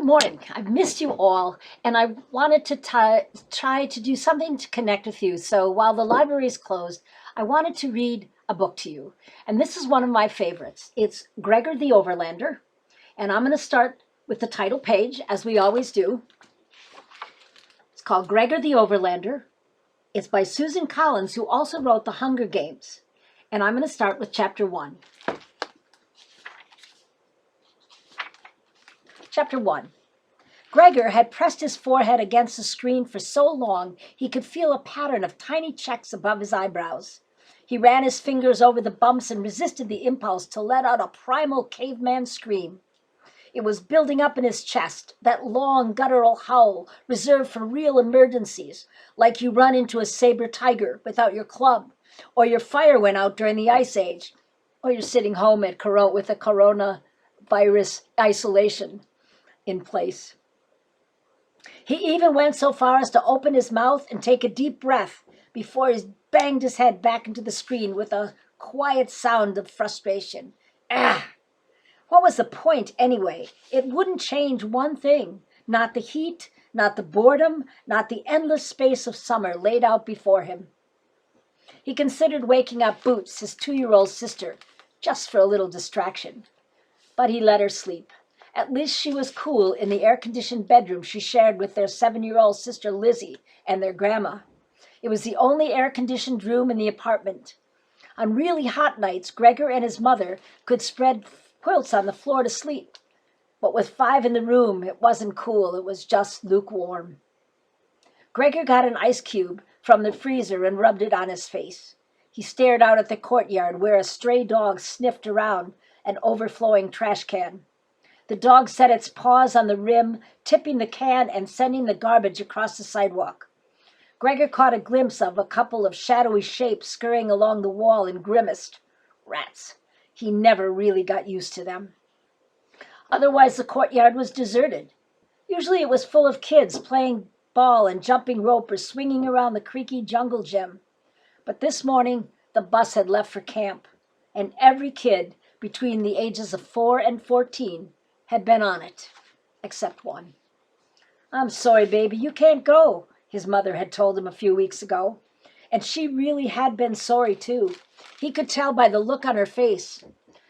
Good morning. I've missed you all, and I wanted to try to do something to connect with you. So while the library is closed, I wanted to read a book to you. And this is one of my favorites. It's Gregor the Overlander. And I'm going to start with the title page, as we always do. It's called Gregor the Overlander. It's by Susan Collins, who also wrote The Hunger Games. And I'm going to start with chapter 1. Chapter 1. Gregor had pressed his forehead against the screen for so long he could feel a pattern of tiny checks above his eyebrows. He ran his fingers over the bumps and resisted the impulse to let out a primal caveman scream. It was building up in his chest, that long guttural howl reserved for real emergencies, like you run into a saber tiger without your club, or your fire went out during the Ice Age, or you're sitting home with a coronavirus isolation in place. He even went so far as to open his mouth and take a deep breath before he banged his head back into the screen with a quiet sound of frustration. Ah! What was the point anyway? It wouldn't change one thing. Not the heat, not the boredom, not the endless space of summer laid out before him. He considered waking up Boots, his 2-year-old sister, just for a little distraction. But he let her sleep. At least she was cool in the air-conditioned bedroom she shared with their 7-year-old sister Lizzie and their grandma. It was the only air-conditioned room in the apartment. On really hot nights, Gregor and his mother could spread quilts on the floor to sleep. But with 5 in the room, it wasn't cool, it was just lukewarm. Gregor got an ice cube from the freezer and rubbed it on his face. He stared out at the courtyard where a stray dog sniffed around an overflowing trash can. The dog set its paws on the rim, tipping the can and sending the garbage across the sidewalk. Gregor caught a glimpse of a couple of shadowy shapes scurrying along the wall and grimaced. Rats. He never really got used to them. Otherwise, the courtyard was deserted. Usually it was full of kids playing ball and jumping rope or swinging around the creaky jungle gym. But this morning, the bus had left for camp, and every kid between the ages of 4 and 14 had been on it, except one. "I'm sorry, baby, you can't go," his mother had told him a few weeks ago. And she really had been sorry, too. He could tell by the look on her face.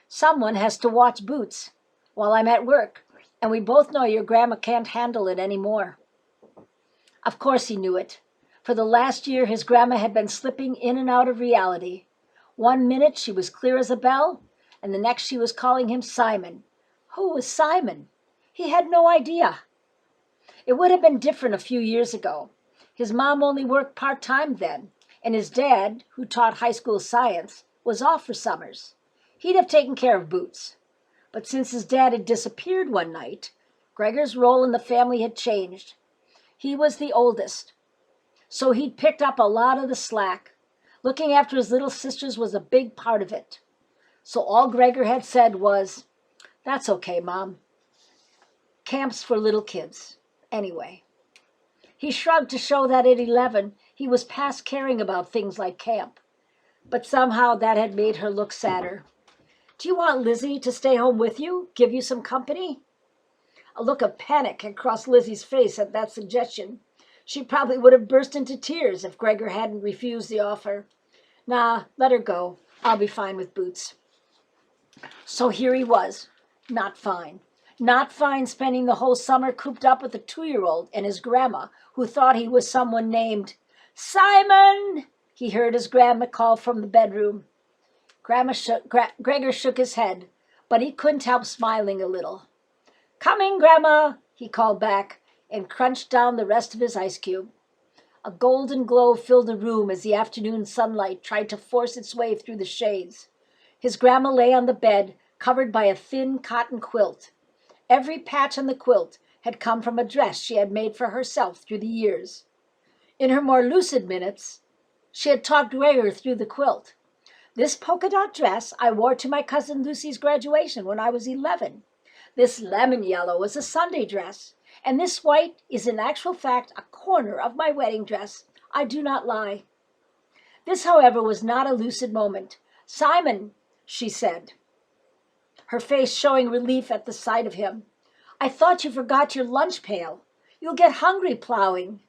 "Someone has to watch Boots while I'm at work, and we both know your grandma can't handle it anymore." Of course he knew it. For the last year, his grandma had been slipping in and out of reality. One minute she was clear as a bell, and the next she was calling him Simon. Who was Simon? He had no idea. It would have been different a few years ago. His mom only worked part-time then, and his dad, who taught high school science, was off for summers. He'd have taken care of Boots. But since his dad had disappeared one night, Gregor's role in the family had changed. He was the oldest, so he'd picked up a lot of the slack. Looking after his little sisters was a big part of it. So all Gregor had said was, "That's okay, Mom. Camp's for little kids, anyway." He shrugged to show that at 11, he was past caring about things like camp. But somehow that had made her look sadder. "Do you want Lizzie to stay home with you? Give you some company?" A look of panic had crossed Lizzie's face at that suggestion. She probably would have burst into tears if Gregor hadn't refused the offer. "Nah, let her go. I'll be fine with Boots." So here he was, not fine. Not fine spending the whole summer cooped up with a 2-year-old and his grandma, who thought he was someone named Simon. He heard his grandma call from the bedroom. Gregor shook his head, but he couldn't help smiling a little. "Coming, Grandma," he called back, and crunched down the rest of his ice cube. A golden glow filled the room as the afternoon sunlight tried to force its way through the shades. His grandma lay on the bed, covered by a thin cotton quilt. Every patch on the quilt had come from a dress she had made for herself through the years. In her more lucid minutes, she had talked Gregor through the quilt. "This polka dot dress I wore to my cousin Lucy's graduation when I was 11. This lemon yellow was a Sunday dress, and this white is in actual fact a corner of my wedding dress. I do not lie." This, however, was not a lucid moment. "Simon," she said, her face showing relief at the sight of him, I thought you forgot your lunch pail. You'll get hungry plowing.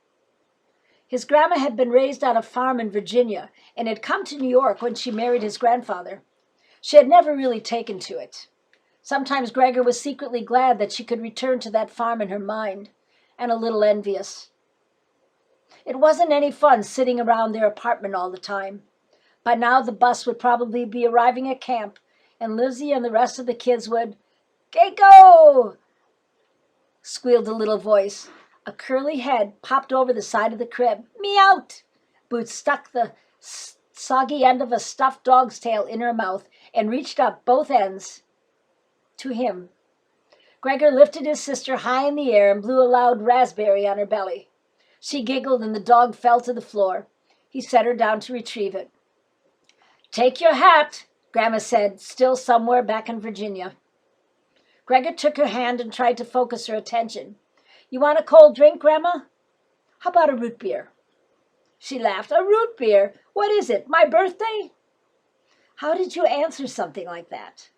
His grandma had been raised on a farm in Virginia and had come to New York when she married his grandfather. She had never really taken to it. Sometimes Gregor was secretly glad that she could return to that farm in her mind, and a little envious. It wasn't any fun sitting around their apartment all the time. By now the bus would probably be arriving at camp, and Lizzie and the rest of the kids would, "Keiko!" squealed a little voice. A curly head popped over the side of the crib. "Me out!" Boots stuck the soggy end of a stuffed dog's tail in her mouth and reached up both ends to him. Gregor lifted his sister high in the air and blew a loud raspberry on her belly. She giggled and the dog fell to the floor. He set her down to retrieve it. "Take your hat," Grandma said, still somewhere back in Virginia. Gregor took her hand and tried to focus her attention. "You want a cold drink, Grandma? How about a root beer?" She laughed. "A root beer? What is it, my birthday?" "How did you answer something like that?"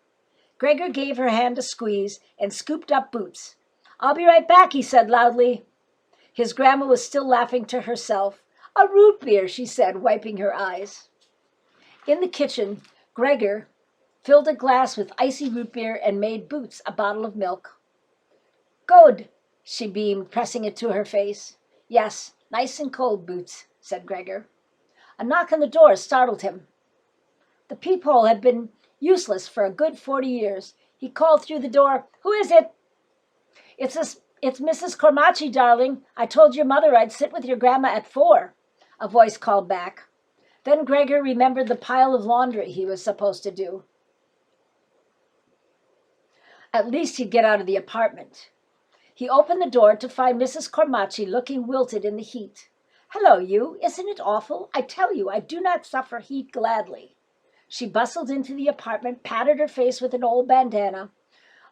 Gregor gave her hand a squeeze and scooped up Boots. "I'll be right back," he said loudly. His grandma was still laughing to herself. "A root beer," she said, wiping her eyes. In the kitchen, Gregor filled a glass with icy root beer and made Boots a bottle of milk. "Good," she beamed, pressing it to her face. "Yes, nice and cold, Boots," said Gregor. A knock on the door startled him. The peephole had been useless for a good 40 years. He called through the door, "Who is it?" It's Mrs. Cormacci, darling. I told your mother I'd sit with your grandma at 4, a voice called back. Then Gregor remembered the pile of laundry he was supposed to do. At least he'd get out of the apartment. He opened the door to find Mrs. Cormacci looking wilted in the heat. "Hello, you. Isn't it awful? I tell you, I do not suffer heat gladly." She bustled into the apartment, patted her face with an old bandana.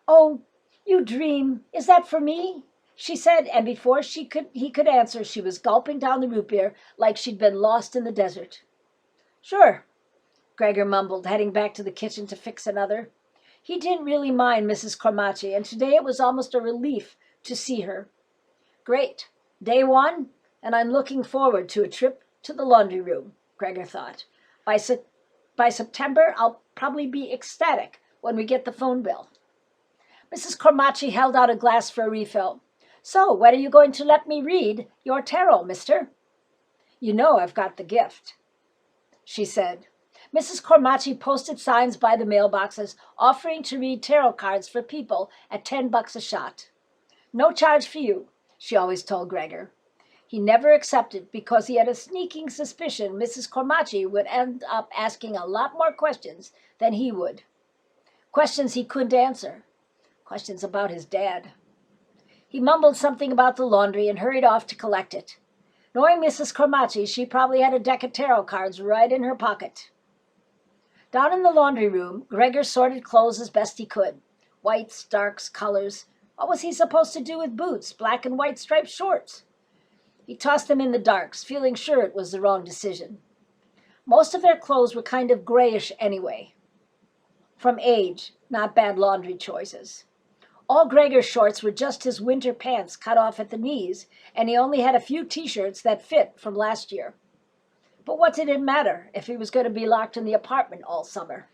"Oh, you dream. Is that for me?" she said, and before he could answer, she was gulping down the root beer like she'd been lost in the desert. "Sure," Gregor mumbled, heading back to the kitchen to fix another. He didn't really mind Mrs. Cormacci, and today it was almost a relief to see her. Great. Day 1, and I'm looking forward to a trip to the laundry room, Gregor thought. By September, I'll probably be ecstatic when we get the phone bill. Mrs. Cormacci held out a glass for a refill. "So, when are you going to let me read your tarot, mister?" "You know I've got the gift," she said. Mrs. Cormacci posted signs by the mailboxes offering to read tarot cards for people at $10 a shot. "No charge for you," she always told Gregor. He never accepted because he had a sneaking suspicion Mrs. Cormacci would end up asking a lot more questions than he would. Questions he couldn't answer. Questions about his dad. He mumbled something about the laundry and hurried off to collect it. Knowing Mrs. Cormacci, she probably had a deck of tarot cards right in her pocket. Down in the laundry room, Gregor sorted clothes as best he could. Whites, darks, colors. What was he supposed to do with Boots, black and white striped shorts? He tossed them in the darks, feeling sure it was the wrong decision. Most of their clothes were kind of grayish anyway. From age, not bad laundry choices. All Gregor's shorts were just his winter pants cut off at the knees, and he only had a few t-shirts that fit from last year. But what did it matter if he was going to be locked in the apartment all summer?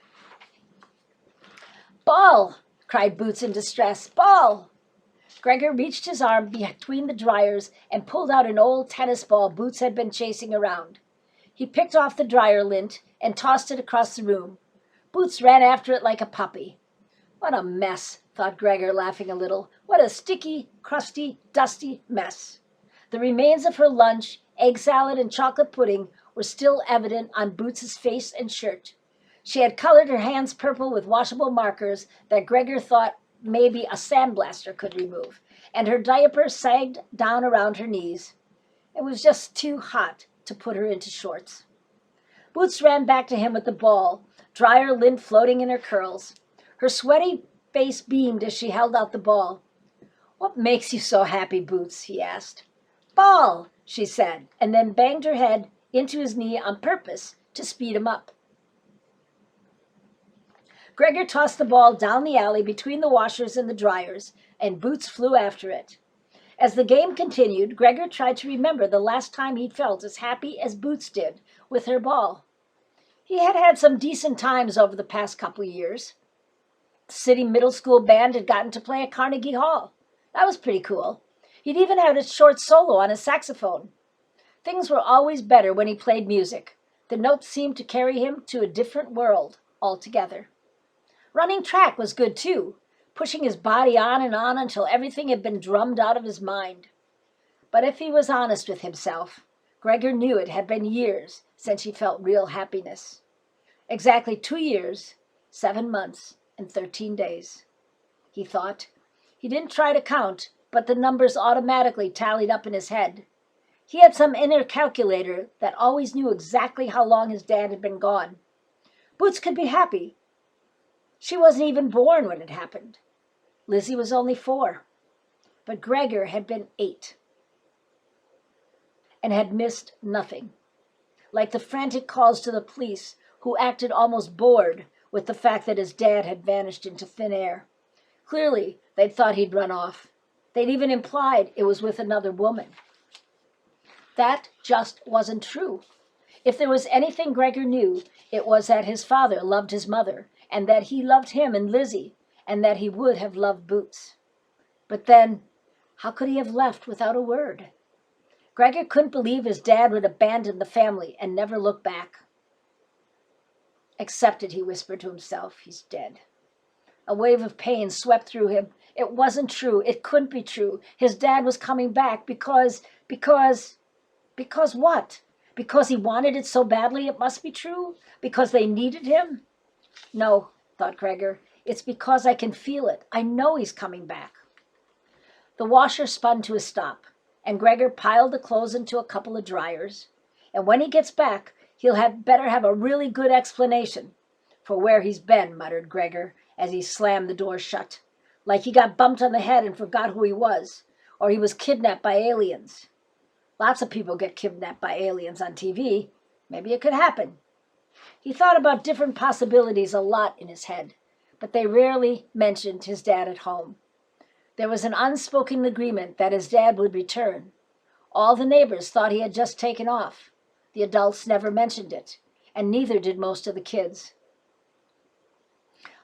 "Ball!" cried Boots in distress. "Ball!" Gregor reached his arm between the dryers and pulled out an old tennis ball Boots had been chasing around. He picked off the dryer lint and tossed it across the room. Boots ran after it like a puppy. What a mess, thought Gregor, laughing a little. What a sticky, crusty, dusty mess. The remains of her lunch, egg salad and chocolate pudding, were still evident on Boots's face and shirt. She had colored her hands purple with washable markers that Gregor thought maybe a sandblaster could remove, and her diaper sagged down around her knees. It was just too hot to put her into shorts. Boots ran back to him with the ball, dryer lint floating in her curls. Her sweaty face beamed as she held out the ball. "What makes you so happy, Boots?" he asked. "Ball," she said, and then banged her head into his knee on purpose to speed him up. Gregor tossed the ball down the alley between the washers and the dryers, and Boots flew after it. As the game continued, Gregor tried to remember the last time he'd felt as happy as Boots did with her ball. He had had some decent times over the past couple years. The city middle school band had gotten to play at Carnegie Hall. That was pretty cool. He'd even had a short solo on his saxophone. Things were always better when he played music. The notes seemed to carry him to a different world altogether. Running track was good too, pushing his body on and on until everything had been drummed out of his mind. But if he was honest with himself, Gregor knew it had been years since he felt real happiness. Exactly 2 years, 7 months, and 13 days. He thought. He didn't try to count, but the numbers automatically tallied up in his head. He had some inner calculator that always knew exactly how long his dad had been gone. Boots could be happy. She wasn't even born when it happened. Lizzie was only 4. But Gregor had been 8 and had missed nothing. Like the frantic calls to the police, who acted almost bored with the fact that his dad had vanished into thin air. Clearly, they'd thought he'd run off. They'd even implied it was with another woman. That just wasn't true. If there was anything Gregor knew, it was that his father loved his mother, and that he loved him and Lizzie, and that he would have loved Boots. But then, how could he have left without a word? Gregor couldn't believe his dad would abandon the family and never look back. Accepted, he whispered to himself. He's dead. A wave of pain swept through him. It wasn't true. It couldn't be true. His dad was coming back because what? Because he wanted it so badly it must be true? Because they needed him? No, thought Gregor. It's because I can feel it. I know he's coming back. The washer spun to a stop, and Gregor piled the clothes into a couple of dryers. And when he gets back, he'll better have a really good explanation for where he's been, muttered Gregor as he slammed the door shut. Like he got bumped on the head and forgot who he was, or he was kidnapped by aliens. Lots of people get kidnapped by aliens on TV. Maybe it could happen. He thought about different possibilities a lot in his head, but they rarely mentioned his dad at home. There was an unspoken agreement that his dad would return. All the neighbors thought he had just taken off. The adults never mentioned it, and neither did most of the kids.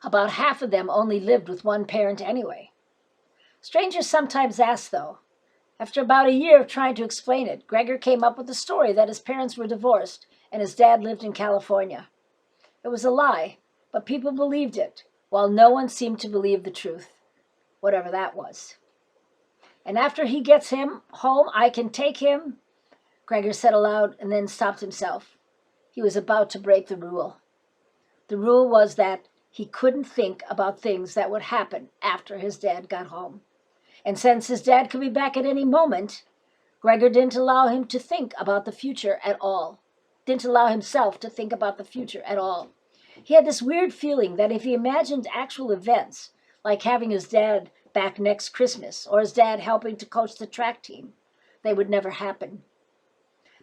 About half of them only lived with one parent anyway. Strangers sometimes ask, though. After about a year of trying to explain it, Gregor came up with the story that his parents were divorced and his dad lived in California. It was a lie, but people believed it, while no one seemed to believe the truth, whatever that was. And after he gets him home, I can take him, Gregor said aloud, and then stopped himself. He was about to break the rule. The rule was that he couldn't think about things that would happen after his dad got home. And since his dad could be back at any moment, Gregor didn't allow him to think about the future at all. Didn't allow himself to think about the future at all. He had this weird feeling that if he imagined actual events, like having his dad back next Christmas, or his dad helping to coach the track team, they would never happen.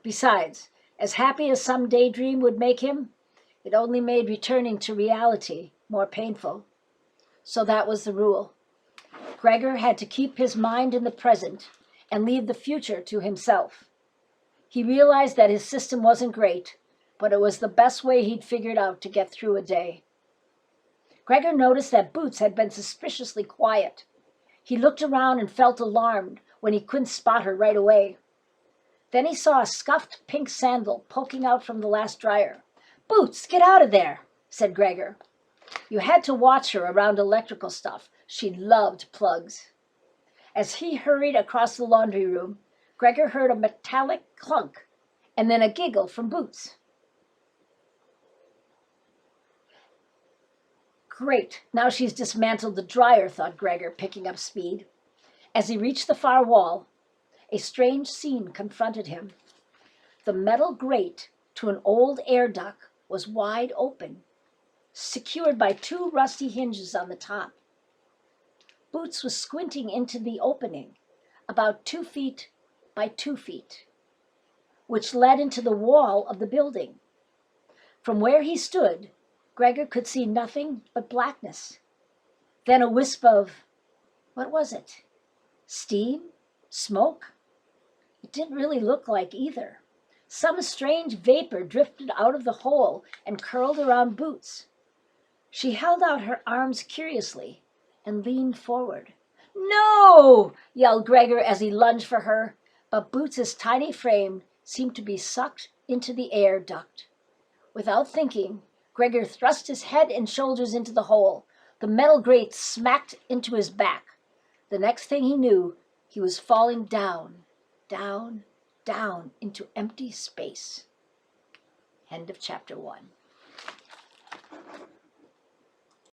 Besides, as happy as some daydream would make him, it only made returning to reality more painful. So that was the rule. Gregor had to keep his mind in the present and leave the future to himself. He realized that his system wasn't great, but it was the best way he'd figured out to get through a day. Gregor noticed that Boots had been suspiciously quiet. He looked around and felt alarmed when he couldn't spot her right away. Then he saw a scuffed pink sandal poking out from the last dryer. "Boots, get out of there," said Gregor. You had to watch her around electrical stuff. She loved plugs. As he hurried across the laundry room, Gregor heard a metallic clunk and then a giggle from Boots. Great, now she's dismantled the dryer, thought Gregor, picking up speed. As he reached the far wall, a strange scene confronted him. The metal grate to an old air duct was wide open, secured by 2 rusty hinges on the top. Boots was squinting into the opening, about 2 feet by 2 feet, which led into the wall of the building. From where he stood, Gregor could see nothing but blackness. Then a wisp of, what was it? Steam? Smoke? It didn't really look like either. Some strange vapor drifted out of the hole and curled around Boots. She held out her arms curiously and leaned forward. No! Yelled Gregor as he lunged for her, but Boots's tiny frame seemed to be sucked into the air duct. Without thinking, Gregor thrust his head and shoulders into the hole. The metal grate smacked into his back. The next thing he knew, he was falling down, down, down into empty space. End of chapter 1.